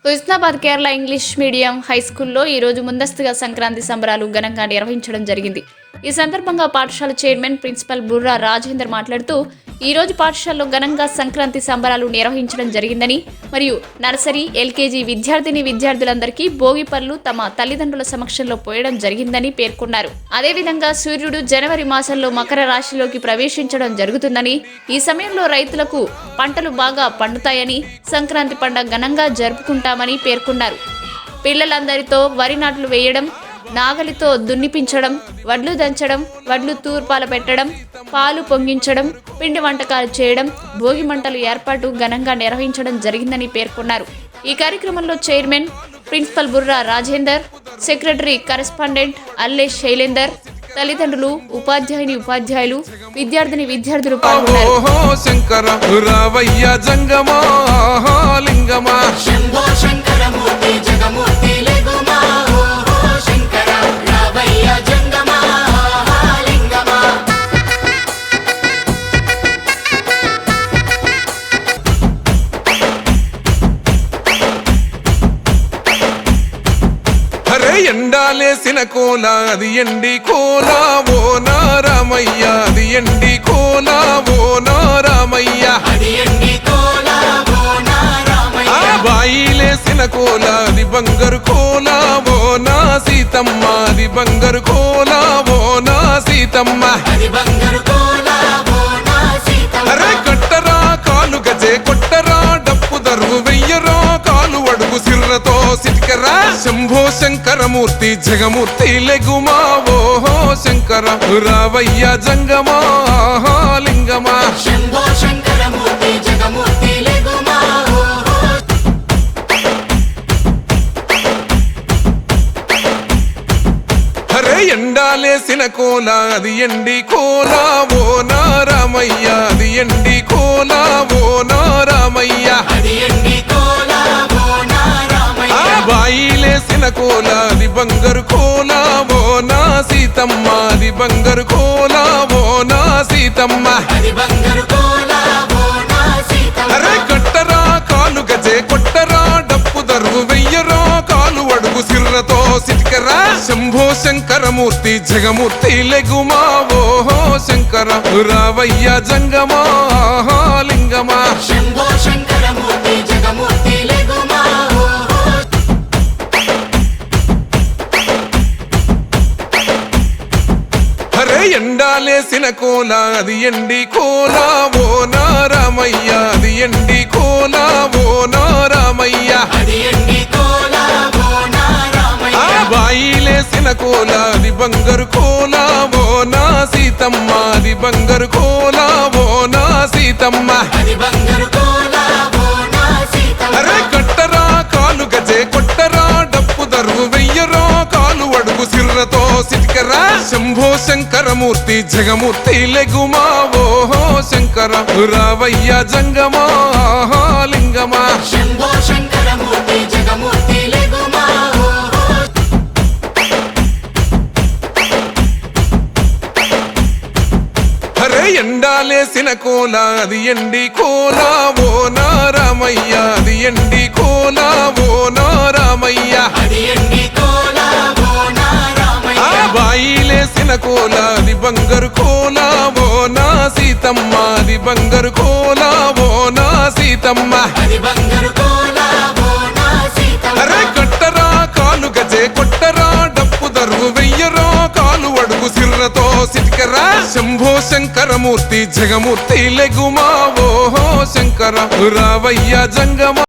Husnabad Kerala English medium high స్కూల్లో ఈరోజు ముందస్తుగా సంక్రాంతి సంబరాలు ఘనంగా నిర్వహించడం జరిగింది. ఈ సందర్భంగా పాఠశాల చైర్మన్ ప్రిన్సిపల్ బుర్రా రాజేందర్ మాట్లాడుతూ ఈరోజు పాఠశాలలో ఘనంగా సంక్రాంతి సంబరాలు నిర్వహించడం జరిగిందని మరియు నర్సరీ ఎల్కేజీ విద్యార్థులందరికీ భోగి పళ్ళు తమ తల్లిదండ్రుల సమక్షంలో పోయడం జరిగిందని పేర్కొన్నారు. అదేవిధంగా సూర్యుడు జనవరి మాసంలో మకర రాశిలోకి ప్రవేశించడం జరుగుతుందని, ఈ సమయంలో రైతులకు పంటలు బాగా పండుతాయని, సంక్రాంతి పండుగ ఘనంగా జరుపుకుంటామని పేర్కొన్నారు. పిల్లలందరితో వరి నాట్లు వేయడం, నాగలితో దున్నిపించడం, వడ్లు దంచడం, వడ్లు తూర్పాల పెట్టడం, పాలు పొంగించడం, పిండి వంటకాలు చేయడం, భోగి మంటలు ఏర్పాటు ఘనంగా నిర్వహించడం జరిగిందని పేర్కొన్నారు. ఈ కార్యక్రమంలో chairman principal Burra Rajender, secretary correspondent Alle Shailender, తల్లిదండ్రులు, ఉపాధ్యాయులు, విద్యార్థులు పాల్గొన్నారు. ఎండాలేసిన కోల అది ఎండి కోల ఓ నారామయ్య, అది ఎండి కోల ఓ నారామయ్య, బాయిలేసిన కోల అది బంగారు కోల ఓ నా సీతమ్మ, అది బంగారు కోల ఓ నా సీతమ్మ. అరే కట్టరా కాలు గజే కొట్టరా, డప్పు దరువు వెయ్యరా, కాలు అడుగు సిర్రతో సిటికరా. శంభో శంకరమూర్తి జగమూర్తి లెగుమా ఓహో శంకర, రావయ్య జంగమా లింగమా. శంభో శంకరమూర్తి జగమూర్తి లెగుమా. అరే ఎండాలేసిన కోల అది ఎండి కోల ఓ నారామయ్య, అది ఎండి కోల ఓ నారామయ్య, బాయిలేసిన కోల అది బంగారు కోల ఓ నా సీతమ్మ, అది బంగారు కోల ఓ నా సీతమ్మ. అరే కట్టరా కాలు గజే కొట్టరా, డప్పు దరువు వెయ్యరా, కాలు అడుగు సిర్రతో సిటికరా. శంభో శంకరమూర్తి జగమూర్తి లెగుమా ఓహో శంకర, రావయ్య జంగమా లింగమా. శంభో శంకరమూర్తి జగమూర్తి లెగుమా. అరే ఎండాలేసిన కోల అది ఎండి కోల ఓ నారామయ్య, అది ఎండి కోల ఓ నారామయ్య, బాయిలేసిన కోల అది బంగారు కోల ఓ నా సీతమ్మ, అది బంగారు కోల ఓ నా సీతమ్మ. అరే కట్టరా కాలు గజే కొట్టరా, డప్పు దరువు వెయ్యరా, కాలు అడుగు సిర్రతో సిటికరా. శంభో శంకరమూర్తి జగమూర్తి లెగుమా ఓహో శంకర, రావయ్య జంగమా లింగమా. శంభో శంకరమూర్తి జగమూర్తి లెగుమా. అరే ఎండాలేసిన కోల అది ఎండి కోల ఓ నారామయ్య, అది ఎండి కోల ఓ నారామయ్య, బాయిలేసిన కోల అది బంగారు కోల ఓ నా సీతమ్మ, అది బంగారు కోల ఓ నా సీతమ్మ. అరే కట్టరా కాలు గజే కొట్టరా, డప్పు దరువు వెయ్యరా, కాలు అడుగు సిర్రతో సిటికరా. శంభో శంకరమూర్తి జగమూర్తి లెగుమా ఓహో శంకర, రావయ్య జంగమా.